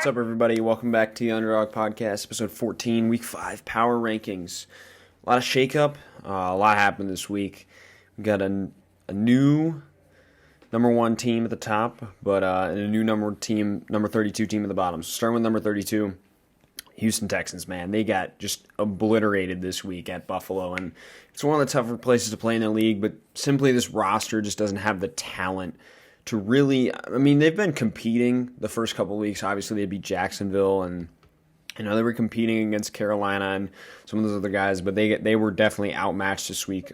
What's up, everybody? Welcome back to the Underdog Podcast, episode 14, Week 5 Power Rankings. A lot of shakeup. A lot happened this week. We got a new number 1 team at the top, but a new number 32 team at the bottom. So starting with number 32, Houston Texans, man. They got just obliterated this week at Buffalo, and it's one of the tougher places to play in the league, but simply this roster just doesn't have the talent to really, I mean, they've been competing the first couple of weeks. Obviously, they beat Jacksonville, and they were competing against Carolina and some of those other guys, but they were definitely outmatched this week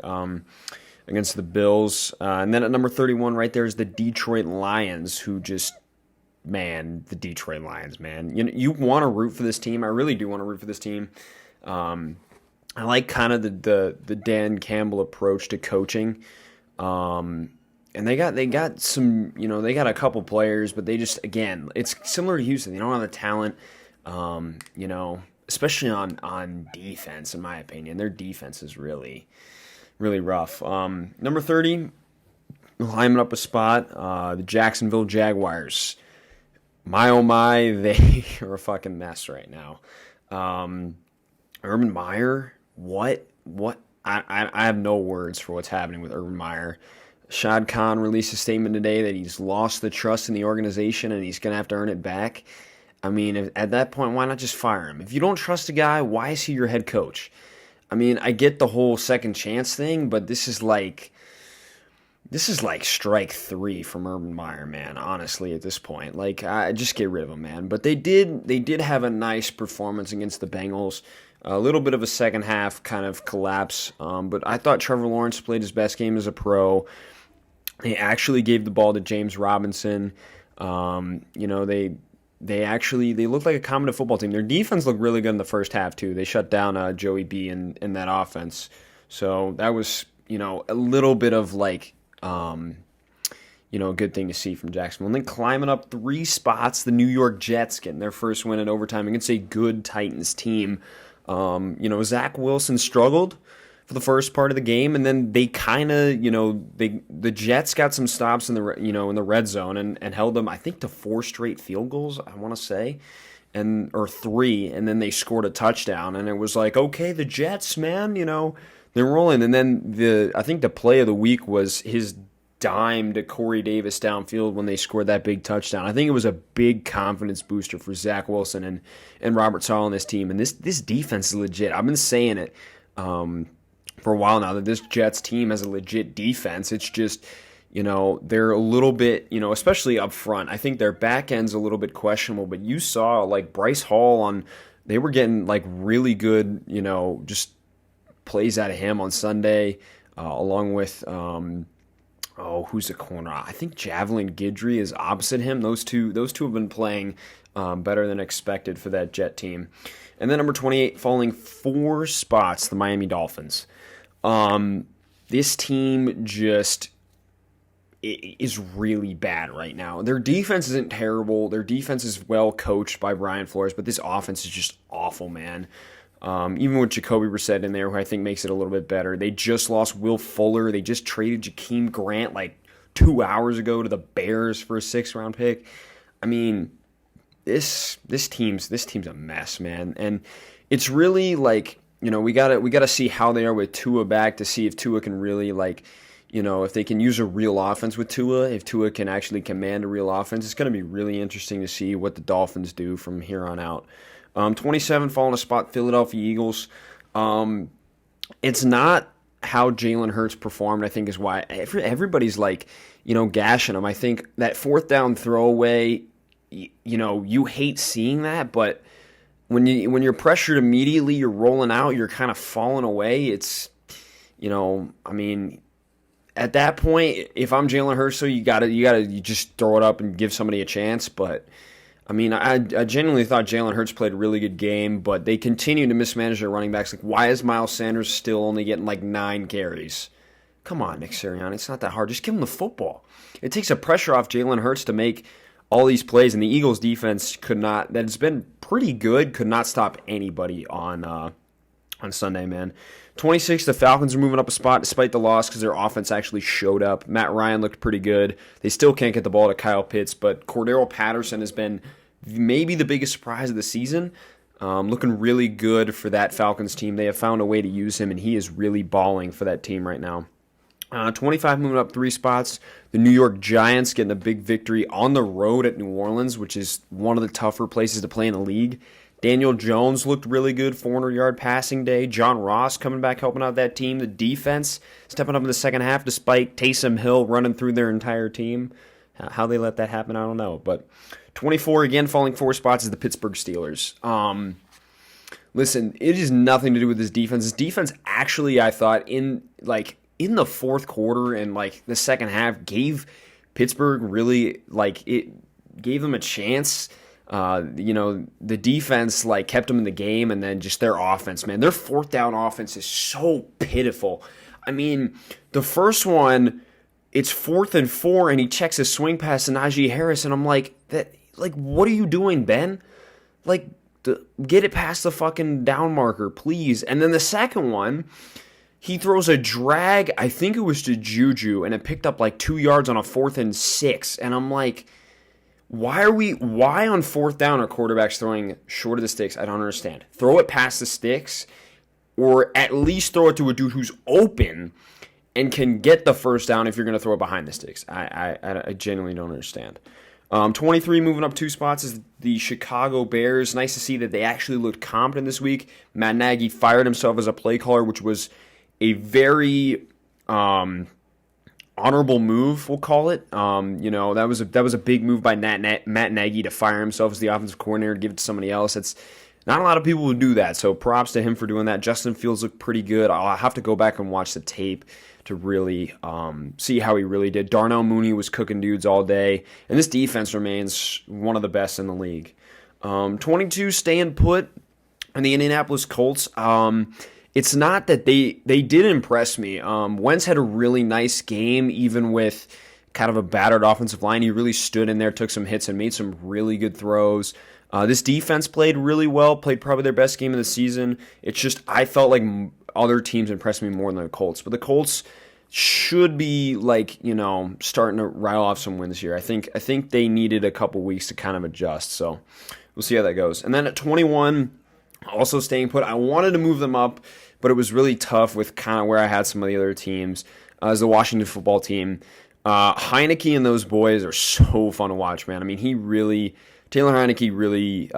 against the Bills. And then at number 31 right there is the Detroit Lions, who just, man, the Detroit Lions, man. You want to root for this team. I really do want to root for this team. I like kind of the Dan Campbell approach to coaching. And they got some, they got a couple players, but they just, again, it's similar to Houston. They don't have the talent, especially on defense, in my opinion. Their defense is really, really rough. Number 30, climbing up a spot, the Jacksonville Jaguars. My, oh my, they are a fucking mess right now. Urban Meyer, what? I have no words for what's happening with Urban Meyer. Shad Khan released a statement today that he's lost the trust in the organization and he's going to have to earn it back. I mean, at that point, why not just fire him? If you don't trust a guy, why is he your head coach? I mean, I get the whole second chance thing, but this is like strike 3 from Urban Meyer, man, honestly, at this point. Like, I just get rid of him, man. But they did have a nice performance against the Bengals. A little bit of a second half kind of collapse, but I thought Trevor Lawrence played his best game as a pro. They actually gave the ball to James Robinson. They looked like a competent football team. Their defense looked really good in the first half too. They shut down Joey B in that offense. So that was, a little bit of like, a good thing to see from Jacksonville. And then climbing up 3 spots, the New York Jets getting their first win in overtime against a good Titans team. Zach Wilson struggled for the first part of the game, and then they kind of, the Jets got some stops in the red zone and held them, I think, to 4 straight field goals, I want to say, or 3, and then they scored a touchdown, and it was like, okay, the Jets, man, they're rolling. And then I think the play of the week was his dime to Corey Davis downfield when they scored that big touchdown. I think it was a big confidence booster for Zach Wilson and Robert Saleh on this team. And this defense is legit. I've been saying it for a while now that this Jets team has a legit defense. It's just, they're a little bit, especially up front. I think their back end's a little bit questionable, but you saw like Bryce Hall they were getting like really good, just plays out of him on Sunday, along with, who's the corner? I think Javelin Guidry is opposite him. Those two have been playing better than expected for that Jet team. And then number 28, falling 4 spots, the Miami Dolphins. This team just is really bad right now. Their defense isn't terrible. Their defense is well coached by Brian Flores, but this offense is just awful, man. Even with Jacoby Brissett in there, who I think makes it a little bit better. They just lost Will Fuller. They just traded Jakeem Grant like 2 hours ago to the Bears for a 6th-round pick. I mean, this team's a mess, man. And it's really like, we gotta see how they are with Tua back to see if Tua can really if they can use a real offense with Tua, if Tua can actually command a real offense. It's going to be really interesting to see what the Dolphins do from here on out. 27, falling a spot, Philadelphia Eagles. It's not how Jalen Hurts performed, I think, is why everybody's gashing him. I think that 4th down throwaway, you hate seeing that, but when you're pressured immediately, you're rolling out, you're kind of falling away. It's, at that point, if I'm Jalen Hurts, so you just throw it up and give somebody a chance, but I genuinely thought Jalen Hurts played a really good game, but they continue to mismanage their running backs. Like, why is Miles Sanders still only getting 9 carries? Come on, Nick Sirianni. It's not that hard. Just give him the football. It takes a pressure off Jalen Hurts to make all these plays, and the Eagles' defense that's been pretty good, could not stop anybody on Sunday, man. 26, the Falcons are moving up a spot despite the loss because their offense actually showed up. Matt Ryan looked pretty good. They still can't get the ball to Kyle Pitts, but Cordero Patterson has been maybe the biggest surprise of the season. Looking really good for that Falcons team. They have found a way to use him, and he is really balling for that team right now. 25 moving up 3 spots. The New York Giants getting a big victory on the road at New Orleans, which is one of the tougher places to play in the league. Daniel Jones looked really good, 400-yard passing day. John Ross coming back helping out that team. The defense stepping up in the second half despite Taysom Hill running through their entire team. How they let that happen, I don't know. But 24, again, falling 4 spots is the Pittsburgh Steelers. Listen, it has nothing to do with this defense. This defense actually, I thought, in the fourth quarter and the second half, gave Pittsburgh really, it gave them a chance. The defense kept them in the game, and then just their offense, man. Their fourth down offense is so pitiful. I mean, the first one, it's 4th and 4, and he checks a swing pass to Najee Harris, and I'm like, what are you doing, Ben? Get it past the fucking down marker, please. And then the second one, he throws a drag, I think it was to Juju, and it picked up 2 yards on a 4th and 6, and I'm like, why on 4th down are quarterbacks throwing short of the sticks? I don't understand. Throw it past the sticks, or at least throw it to a dude who's open and can get the first down if you're going to throw it behind the sticks. I genuinely don't understand. 23 moving up 2 spots is the Chicago Bears. Nice to see that they actually looked competent this week. Matt Nagy fired himself as a play caller, which was a very honorable move, we'll call it. That was a big move by Matt Nagy to fire himself as the offensive coordinator, to give it to somebody else. It's not a lot of people who do that, so props to him for doing that. Justin Fields looked pretty good. I'll have to go back and watch the tape to really see how he really did. Darnell Mooney was cooking dudes all day, and this defense remains one of the best in the league. 22 staying put in the Indianapolis Colts. It's not that they did impress me. Wentz had a really nice game, even with kind of a battered offensive line. He really stood in there, took some hits, and made some really good throws. This defense played really well, played probably their best game of the season. It's just I felt like other teams impressed me more than the Colts. But the Colts should be starting to rattle off some wins here. I think they needed a couple weeks to kind of adjust. So we'll see how that goes. And then at 21, also staying put. I wanted to move them up, but it was really tough with kind of where I had some of the other teams. As the Washington football team, Heineke and those boys are so fun to watch, man. I mean, Taylor Heineke really,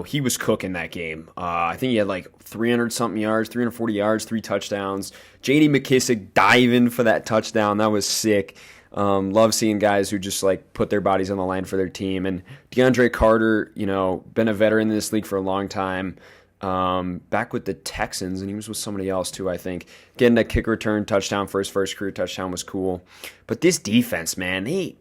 he was cooking that game. I think he had 300-something yards, 340 yards, 3 touchdowns. J.D. McKissick diving for that touchdown. That was sick. Love seeing guys who just put their bodies on the line for their team. And DeAndre Carter, been a veteran in this league for a long time. Back with the Texans, and he was with somebody else too, I think. Getting a kick return touchdown for his first career touchdown was cool. But this defense, man, they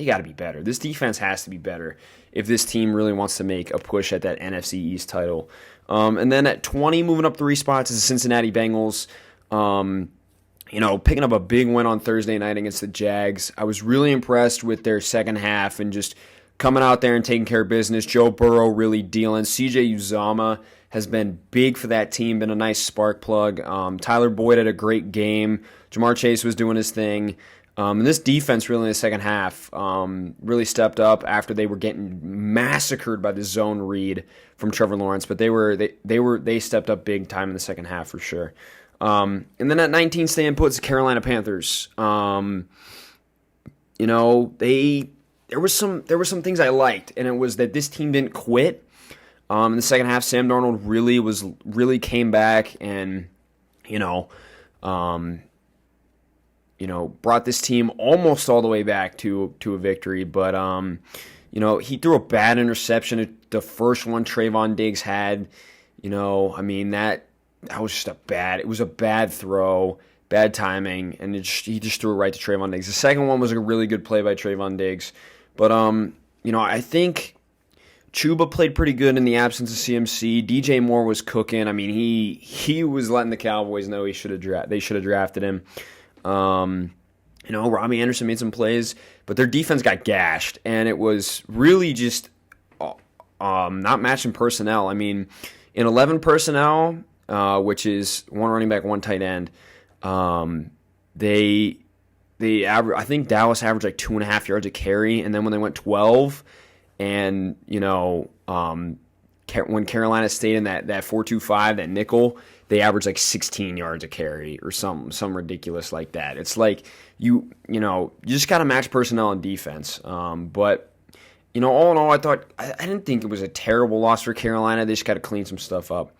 got to be better. This defense has to be better if this team really wants to make a push at that NFC East title. And then at 20, moving up 3 spots, is the Cincinnati Bengals. Picking up a big win on Thursday night against the Jags. I was really impressed with their second half and just coming out there and taking care of business. Joe Burrow really dealing. CJ Uzomah has been big for that team, been a nice spark plug. Tyler Boyd had a great game. Jamar Chase was doing his thing. And this defense really in the second half really stepped up after they were getting massacred by the zone read from Trevor Lawrence. But they stepped up big time in the second half for sure. And then at 19, staying put, the Carolina Panthers. There were some things I liked, and it was that this team didn't quit. In the second half, Sam Darnold really came back and brought this team almost all the way back to a victory. But he threw a bad interception. The first one Trayvon Diggs had. That was just it was a bad throw, bad timing, and he just threw it right to Trayvon Diggs. The second one was a really good play by Trayvon Diggs. But, I think Chuba played pretty good in the absence of CMC. DJ Moore was cooking. I mean, he was letting the Cowboys know they should have drafted him. Robbie Anderson made some plays, but their defense got gashed, and it was really just not matching personnel. I mean, in 11 personnel, which is 1 running back, 1 tight end, I think Dallas averaged 2.5 yards a carry, and then when they went 12, And, when Carolina stayed in that 4-2-5, that nickel, they averaged like 16 yards a carry or some ridiculous like that. It's like you just got to match personnel on defense. But all in all, I didn't think it was a terrible loss for Carolina. They just got to clean some stuff up.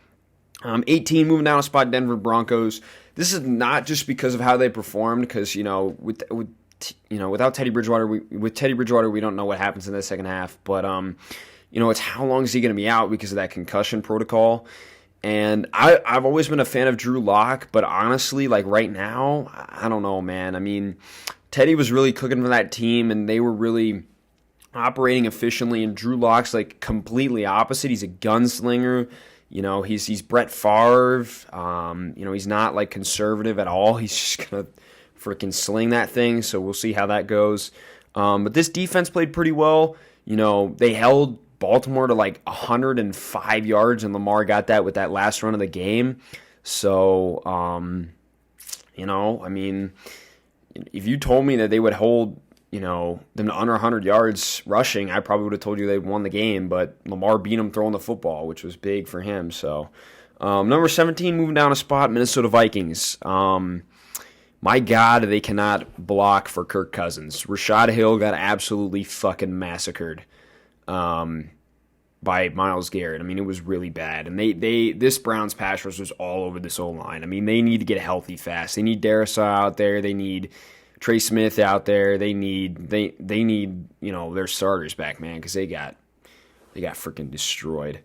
18 moving down a spot, Denver Broncos. This is not just because of how they performed, because without Teddy Bridgewater, we don't know what happens in the second half. But it's how long is he going to be out because of that concussion protocol. And I've always been a fan of Drew Lock, but honestly, like right now, I don't know, man. I mean, Teddy was really cooking for that team, and they were really operating efficiently. And Drew Lock's like completely opposite. He's a gunslinger. He's Brett Favre. He's not like conservative at all. He's just gonna freaking sling that thing. So we'll see how that goes. But this defense played pretty well. They held Baltimore to like 105 yards, and Lamar got that with that last run of the game. So, I mean, if you told me that they would hold, them to under 100 yards rushing, I probably would have told you they won the game. But Lamar beat them throwing the football, which was big for him. So, number 17, moving down a spot, Minnesota Vikings. My God, they cannot block for Kirk Cousins. Rashad Hill got absolutely fucking massacred by Myles Garrett. I mean, it was really bad. And this Browns pass rush was all over this O-line. I mean, they need to get healthy fast. They need Darrisaw out there. They need Trey Smith out there. They need their starters back, man, because they got freaking destroyed.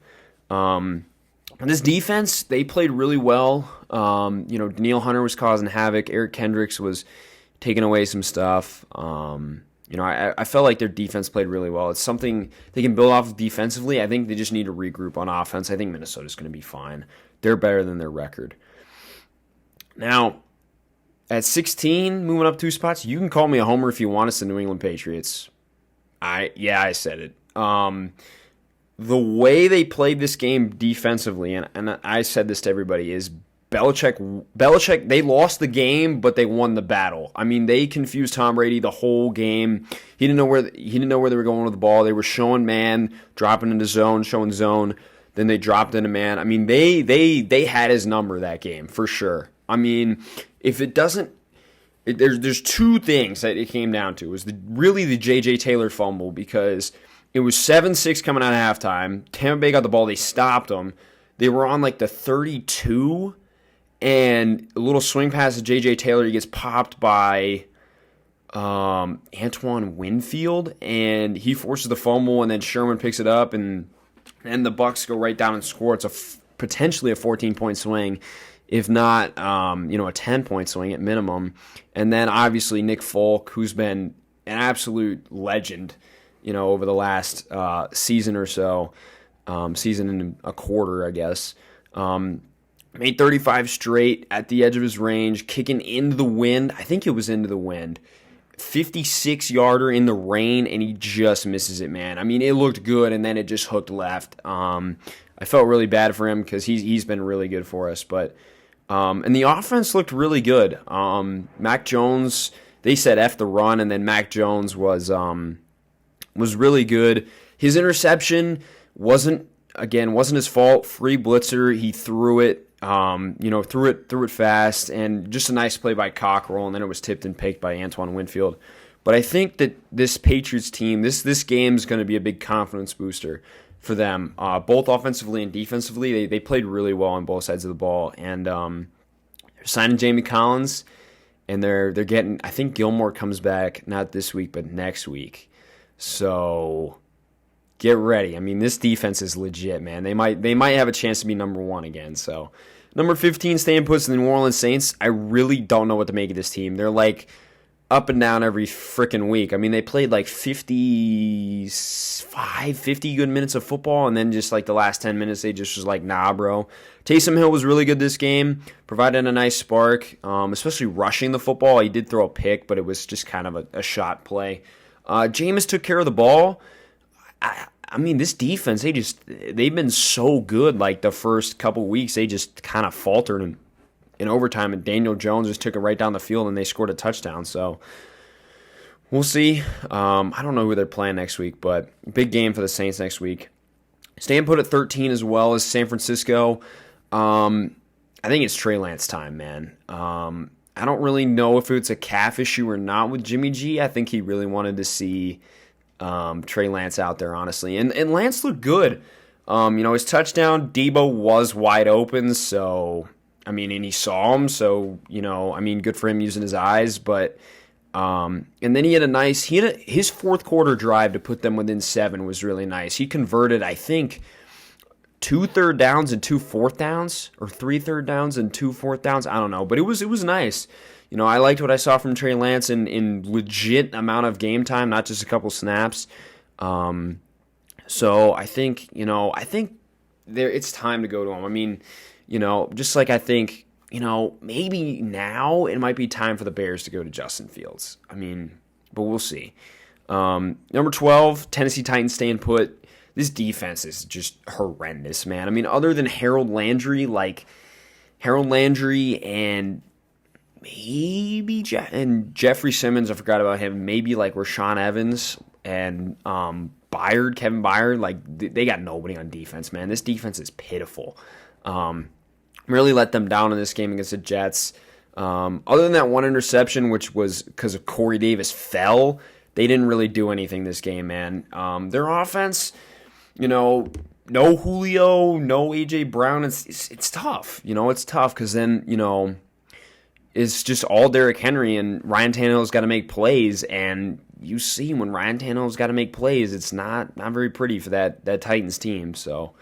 This defense, they played really well. Danielle Hunter was causing havoc. Eric Kendricks was taking away some stuff. I felt like their defense played really well. It's something they can build off of defensively. I think they just need to regroup on offense. I think Minnesota's going to be fine. They're better than their record. Now, at 16, moving up 2 spots, you can call me a homer if you want. It's the New England Patriots. I said it. The way they played this game defensively, and I said this to everybody, is Belichick, they lost the game, but they won the battle. I mean, they confused Tom Brady the whole game. He didn't know where they were going with the ball. They were showing man, dropping into zone, showing zone. Then they dropped into man. I mean, they had his number that game for sure. I mean, if it doesn't, there's 2 things that it came down to. It was really the J.J. Taylor fumble, because it was 7-6 coming out of halftime. Tampa Bay got the ball. They stopped them. They were on like the 32. And a little swing pass to J.J. Taylor. He gets popped by Antoine Winfield, and he forces the fumble, and then Sherman picks it up, and the Bucs go right down and score. It's potentially a 14-point swing, if not, a 10-point swing at minimum. And then obviously Nick Folk, who's been an absolute legend, over the last season or so, season and a quarter, I guess. Made 35 straight at the edge of his range, kicking into the wind. I think it was into the wind. 56-yarder in the rain, and he just misses it, man. I mean, it looked good, and then it just hooked left. I felt really bad for him because he's been really good for us. But and the offense looked really good. Mac Jones, they said F the run, and then Mac Jones was really good. His interception wasn't his fault. Free blitzer, he threw it. Threw it fast, and just a nice play by Cockrell, and then it was tipped and picked by Antoine Winfield. But I think that this Patriots team, this game is going to be a big confidence booster for them, both offensively and defensively. They played really well on both sides of the ball, and they're signing Jamie Collins, and they're getting. I think Gilmore comes back not this week but next week, so get ready. I mean, this defense is legit, man. They might have a chance to be number 1 again. So, number 15, staying put, to the New Orleans Saints. I really don't know what to make of this team. They're like up and down every freaking week. I mean, they played like 50 good minutes of football, and then just like the last 10 minutes, they just was like, nah, bro. Taysom Hill was really good this game, provided a nice spark, especially rushing the football. He did throw a pick, but it was just kind of a shot play. Jameis took care of the ball. I mean, this defense, they've been so good. Like the first couple weeks, they just kind of faltered in overtime, and Daniel Jones just took it right down the field, and they scored a touchdown. So We'll see. I don't know who they're playing next week, but big game for the Saints next week. Staying put at 13 as well as San Francisco. I think it's Trey Lance time, man. I don't really know if it's a calf issue or not with Jimmy G. I think he really wanted to see Trey Lance out there, honestly. And Lance looked good. His touchdown, Debo was wide open, so, and he saw him, so, good for him using his eyes, but, and then his fourth quarter drive to put them within 7 was really nice. He converted, I think, 2 third downs and 2 fourth downs, or 3 third downs and 2 fourth downs, I don't know, but it was nice. I liked what I saw from Trey Lance in legit amount of game time, not just a couple snaps. So I think it's time to go to him. Just like I think, maybe now it might be time for the Bears to go to Justin Fields. But we'll see. Number 12, Tennessee Titans staying put. This defense is just horrendous, man. Other than Harold Landry and maybe Jeffrey Simmons, I forgot about him. Maybe like Rashaan Evans and Kevin Byard, they got nobody on defense, man. This defense is pitiful. Really let them down in this game against the Jets. Other than that one interception, which was because of Corey Davis fell, they didn't really do anything this game, man. Their offense, no Julio, no A.J. Brown. It's tough. It's tough because then, it's just all Derrick Henry, and Ryan Tannehill's got to make plays, and you see when Ryan Tannehill's got to make plays, it's not very pretty for that Titans team. So,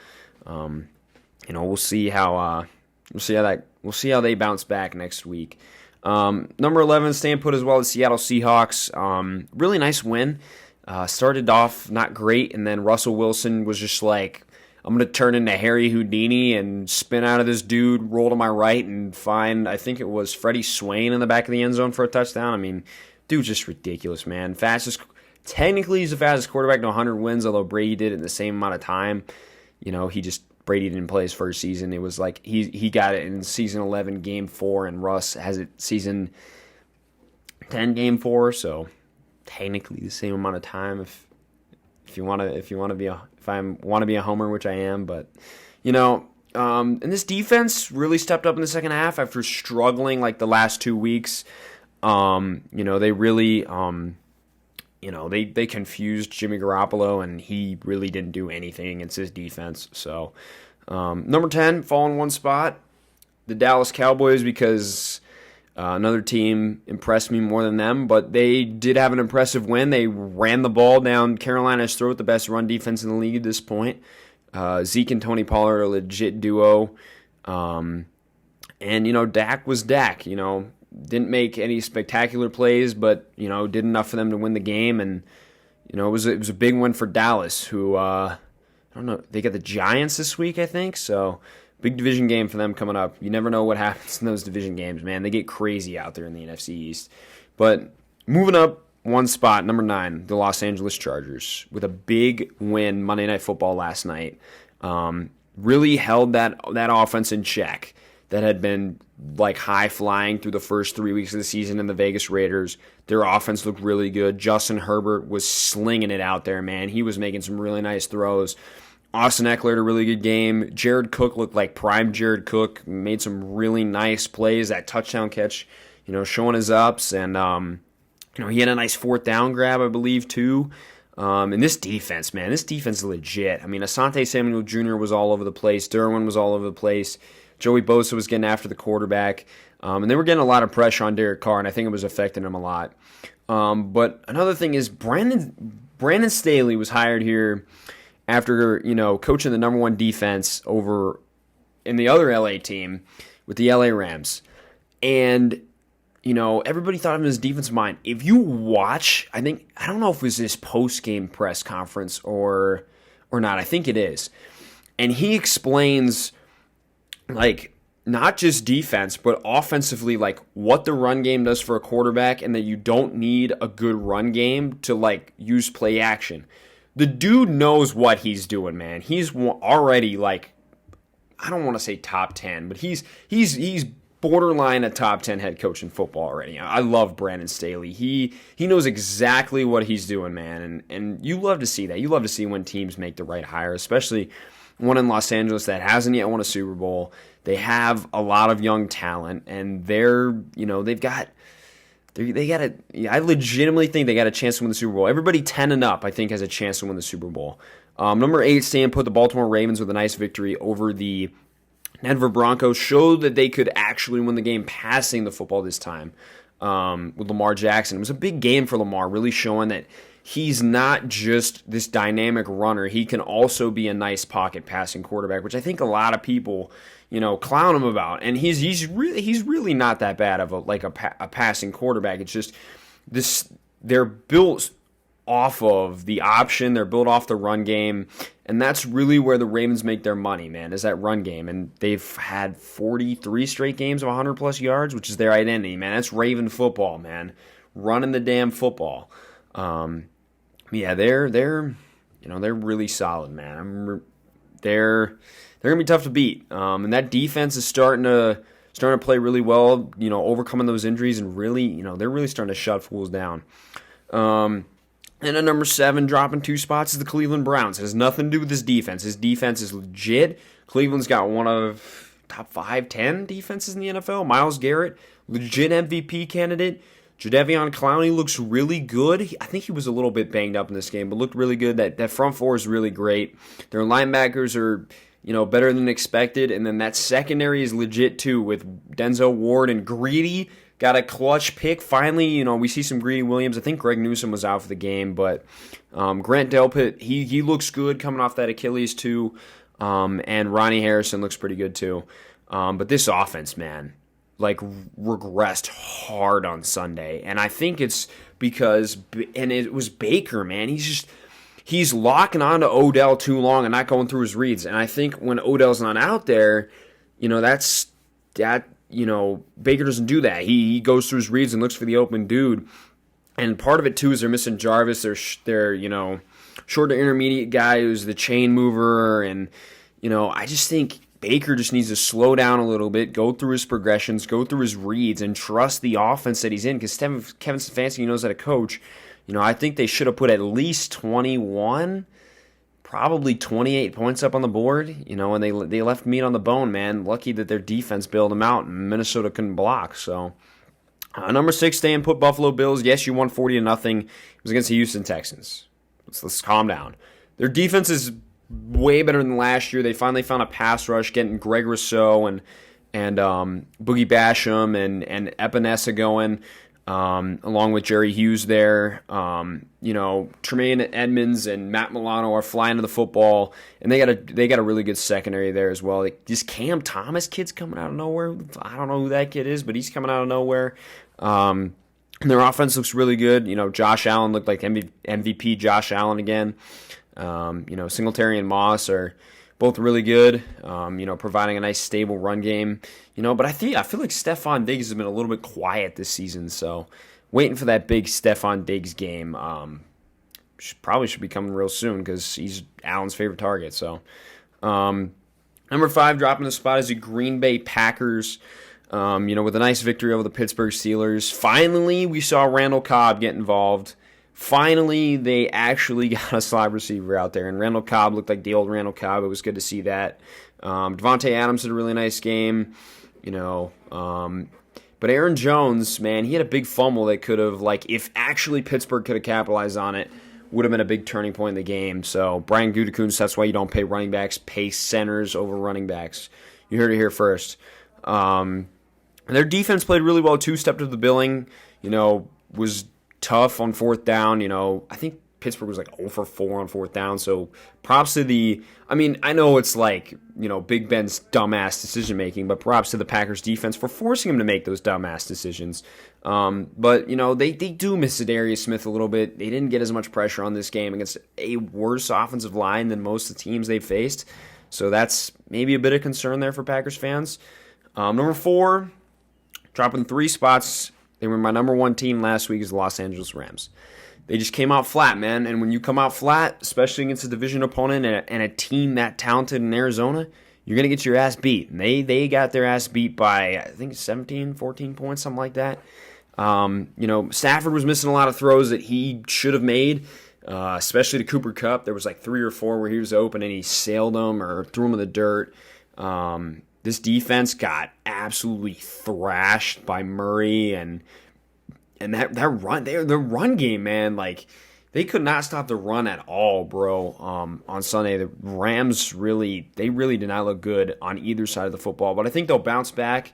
we'll see how they bounce back next week. Number 11, staying put as well, the Seattle Seahawks. Really nice win. Started off not great, and then Russell Wilson was just like, I'm going to turn into Harry Houdini and spin out of this dude, roll to my right, and find, I think it was Freddie Swain in the back of the end zone for a touchdown. Dude's just ridiculous, man. Technically he's the fastest quarterback to 100 wins, although Brady did it in the same amount of time. Brady didn't play his first season. It was like he got it in season 11, game 4, and Russ has it season 10, game 4, so technically the same amount of time if I want to be a homer, which I am, but and this defense really stepped up in the second half after struggling like the last 2 weeks. They really they confused Jimmy Garoppolo, and he really didn't do anything against his defense. So number 10, falling one spot, the Dallas Cowboys, because another team impressed me more than them, but they did have an impressive win. They ran the ball down Carolina's throat, the best run defense in the league at this point. Zeke and Tony Pollard are a legit duo. And, Dak was Dak. Didn't make any spectacular plays, but, did enough for them to win the game. And, it was a big win for Dallas, who, I don't know, they got the Giants this week, I think, so big division game for them coming up. You never know what happens in those division games, man. They get crazy out there in the NFC East. But moving up one spot, number 9, the Los Angeles Chargers, with a big win Monday Night Football last night. Really held that offense in check that had been like high flying through the first 3 weeks of the season in the Vegas Raiders. Their offense looked really good. Justin Herbert was slinging it out there, man. He was making some really nice throws. Austin Eckler had a really good game. Jared Cook looked like prime Jared Cook. Made some really nice plays. That touchdown catch, showing his ups. And, he had a nice fourth down grab, I believe, too. And this defense, man, this defense is legit. Asante Samuel Jr. was all over the place. Derwin was all over the place. Joey Bosa was getting after the quarterback. And they were getting a lot of pressure on Derek Carr, and I think it was affecting him a lot. But another thing is Brandon Staley was hired here after, coaching the number 1 defense over in the other LA team with the LA Rams. And, everybody thought of him as defensive mind. If you watch, I don't know if it was his post-game press conference or not. I think it is. And he explains, not just defense, but offensively, what the run game does for a quarterback, and that you don't need a good run game to, use play action. The dude knows what he's doing, man. He's already I don't want to say top 10, but he's borderline a top 10 head coach in football already. I love Brandon Staley. He knows exactly what he's doing, man. And you love to see that. You love to see when teams make the right hire, especially one in Los Angeles that hasn't yet won a Super Bowl. They have a lot of young talent, and they've got I legitimately think they got a chance to win the Super Bowl. Everybody 10 and up, I think, has a chance to win the Super Bowl. Number 8, staying put, the Baltimore Ravens with a nice victory over the Denver Broncos. Showed that they could actually win the game passing the football this time with Lamar Jackson. It was a big game for Lamar, really showing that he's not just this dynamic runner. He can also be a nice pocket passing quarterback, which I think a lot of people, clown him about. And he's really not that bad of a passing quarterback. It's just they're built off of the option. They're built off the run game. And that's really where the Ravens make their money, man, is that run game. And they've had 43 straight games of 100-plus yards, which is their identity, man. That's Raven football, man. Running the damn football. Yeah, they're really solid, man. They're gonna be tough to beat. And that defense is starting to play really well, overcoming those injuries, and really, they're really starting to shut fools down. And at number 7, dropping 2 spots, is the Cleveland Browns. It has nothing to do with his defense. His defense is legit. Cleveland's got one of top 5, 10 defenses in the NFL. Myles Garrett, legit MVP candidate. Jadeveon Clowney looks really good. I think he was a little bit banged up in this game, but looked really good. That front four is really great. Their linebackers are, better than expected. And then that secondary is legit too, with Denzel Ward and Greedy. Got a clutch pick. Finally, we see some Greedy Williams. I think Greg Newsome was out for the game, but Grant Delpit, he looks good coming off that Achilles too. And Ronnie Harrison looks pretty good too. But this offense, man, regressed hard on Sunday. And I think it's because, and it was Baker, man. He's locking on to Odell too long and not going through his reads. And I think when Odell's not out there, Baker doesn't do that. He goes through his reads and looks for the open dude. And part of it too is they're missing Jarvis. They're short to intermediate guy who's the chain mover. And I just think Baker just needs to slow down a little bit, go through his progressions, go through his reads, and trust the offense that he's in. Because Kevin Stefanski knows how to coach. I think they should have put at least 21, probably 28 points up on the board. And they left meat on the bone, man. Lucky that their defense bailed them out, and Minnesota couldn't block. So, number 6, staying put, Buffalo Bills. Yes, you won 40-0. It was against the Houston Texans. Let's calm down. Their defense is way better than last year. They finally found a pass rush, getting Greg Rousseau and Boogie Basham and Epinesa going, along with Jerry Hughes there. Tremaine Edmonds and Matt Milano are flying to the football, and they got a really good secondary there as well. This Cam Thomas kid's coming out of nowhere. I don't know who that kid is, but he's coming out of nowhere. And their offense looks really good. Josh Allen looked like MVP Josh Allen again. Singletary and Moss are both really good, providing a nice stable run game. But I feel like Stephon Diggs has been a little bit quiet this season, so waiting for that big Stephon Diggs game. Probably should be coming real soon because he's Allen's favorite target. So, number 5, dropping the spot, is the Green Bay Packers. With a nice victory over the Pittsburgh Steelers. Finally, we saw Randall Cobb get involved. Finally, they actually got a slot receiver out there, and Randall Cobb looked like the old Randall Cobb. It was good to see that. Devontae Adams had a really nice game, but Aaron Jones, man, he had a big fumble that could have, if actually Pittsburgh could have capitalized on it, would have been a big turning point in the game. So, Brian Gutekunst, that's why you don't pay running backs, pay centers over running backs. You heard it here first. Their defense played really well, too, stepped up the billing, was tough on fourth down. I think Pittsburgh was 0 for 4 on fourth down. So props to I know it's Big Ben's dumbass decision making, but props to the Packers defense for forcing him to make those dumbass decisions. But they do miss Zadarius Smith a little bit. They didn't get as much pressure on this game against a worse offensive line than most of the teams they faced. So that's maybe a bit of concern there for Packers fans. Number 4, dropping 3 spots. They were my number 1 team last week, is the Los Angeles Rams. They just came out flat, man. And when you come out flat, especially against a division opponent and a team that talented in Arizona, you're going to get your ass beat. And they got their ass beat by, I think, 17, 14 points, something like that. Stafford was missing a lot of throws that he should have made, especially to Cooper Kupp. There was like 3 or 4 where he was open and he sailed them or threw them in the dirt. This defense got absolutely thrashed by Murray and that run, the run game, man, like they could not stop the run at all, bro. On Sunday, the Rams really did not look good on either side of the football, but I think they'll bounce back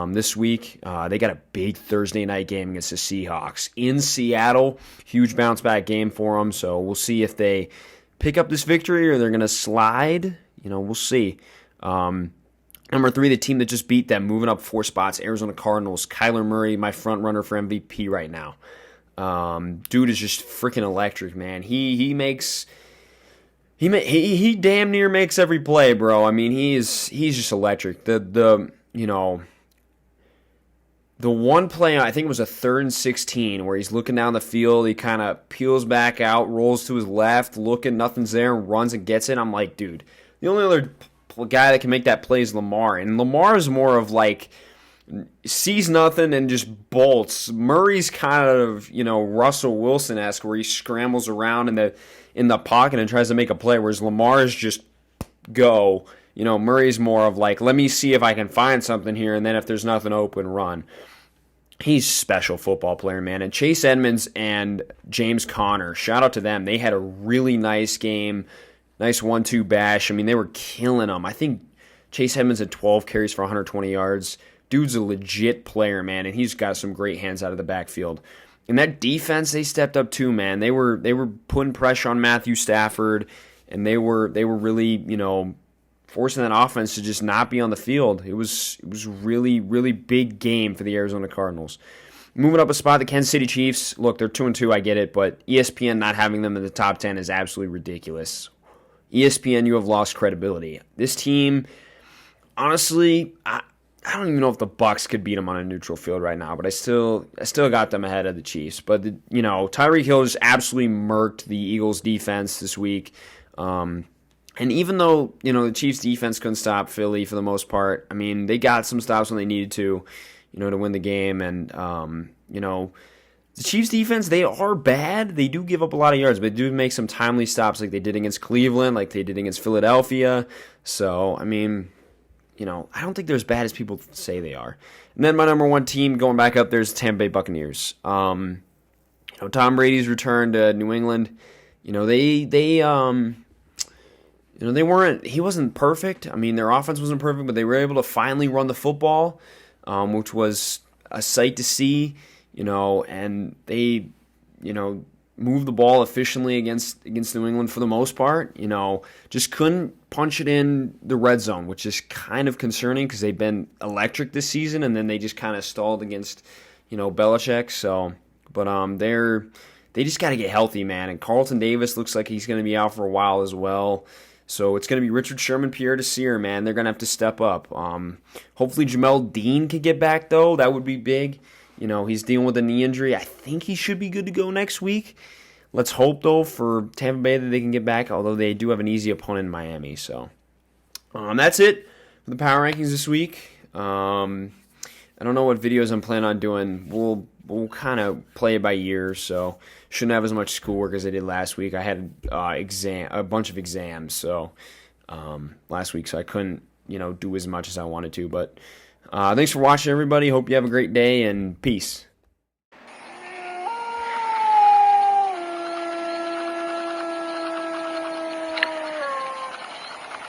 this week. They got a big Thursday night game against the Seahawks in Seattle. Huge bounce back game for them, so we'll see if they pick up this victory or they're going to slide. We'll see. Number 3, the team that just beat them, moving up 4 spots, Arizona Cardinals. Kyler Murray, my front runner for MVP right now. Dude is just freaking electric, man. He damn near makes every play, bro. I mean, he's just electric. The one play, I think it was a 3rd and 16, where he's looking down the field, he kind of peels back out, rolls to his left, looking, nothing's there, and runs and gets it. I'm like, dude, the only other guy that can make that play is Lamar, and Lamar is more of like sees nothing and just bolts. Murray's kind of Russell Wilson-esque, where he scrambles around in the pocket and tries to make a play, whereas Lamar is just go. Murray's more of like, let me see if I can find something here, and then if there's nothing open, run. He's a special football player, man. And Chase Edmonds and James Conner, shout out to them. They had a really nice game. Nice 1-2 bash. I mean, they were killing them. I think Chase Edmonds had 12 carries for 120 yards. Dude's a legit player, man, and he's got some great hands out of the backfield. And that defense, they stepped up too, man. They were putting pressure on Matthew Stafford, and they were really, forcing that offense to just not be on the field. It was really, really big game for the Arizona Cardinals. Moving up a spot, the Kansas City Chiefs. Look, they're 2-2, I get it, but ESPN not having them in the top 10 is absolutely ridiculous. ESPN, you have lost credibility. This team, honestly, I don't even know if the Bucs could beat them on a neutral field right now, but I still got them ahead of the Chiefs. But Tyreek Hill just absolutely murked the Eagles' defense this week. And even though the Chiefs' defense couldn't stop Philly for the most part, I mean they got some stops when they needed to win the game. And the Chiefs' defense, they are bad. They do give up a lot of yards, but they do make some timely stops like they did against Cleveland, like they did against Philadelphia. So, I mean, I don't think they're as bad as people say they are. And then my number 1 team going back up there is the Tampa Bay Buccaneers. Tom Brady's return to New England. They weren't. He wasn't perfect. I mean, their offense wasn't perfect, but they were able to finally run the football, which was a sight to see. And they, moved the ball efficiently against New England for the most part. Just couldn't punch it in the red zone, which is kind of concerning because they've been electric this season, and then they just kind of stalled against, Belichick. So, but they just got to get healthy, man. And Carlton Davis looks like he's going to be out for a while as well. So it's going to be Richard Sherman, Pierre Desir, man. They're going to have to step up. Hopefully Jamel Dean could get back, though. That would be big. He's dealing with a knee injury. I think he should be good to go next week. Let's hope, though, for Tampa Bay that they can get back, although they do have an easy opponent in Miami. So that's it for the power rankings this week. I don't know what videos I'm planning on doing. We'll kind of play it by year, so shouldn't have as much schoolwork as I did last week. I had a bunch of exams last week, so I couldn't do as much as I wanted to, but thanks for watching, everybody. Hope you have a great day, and peace.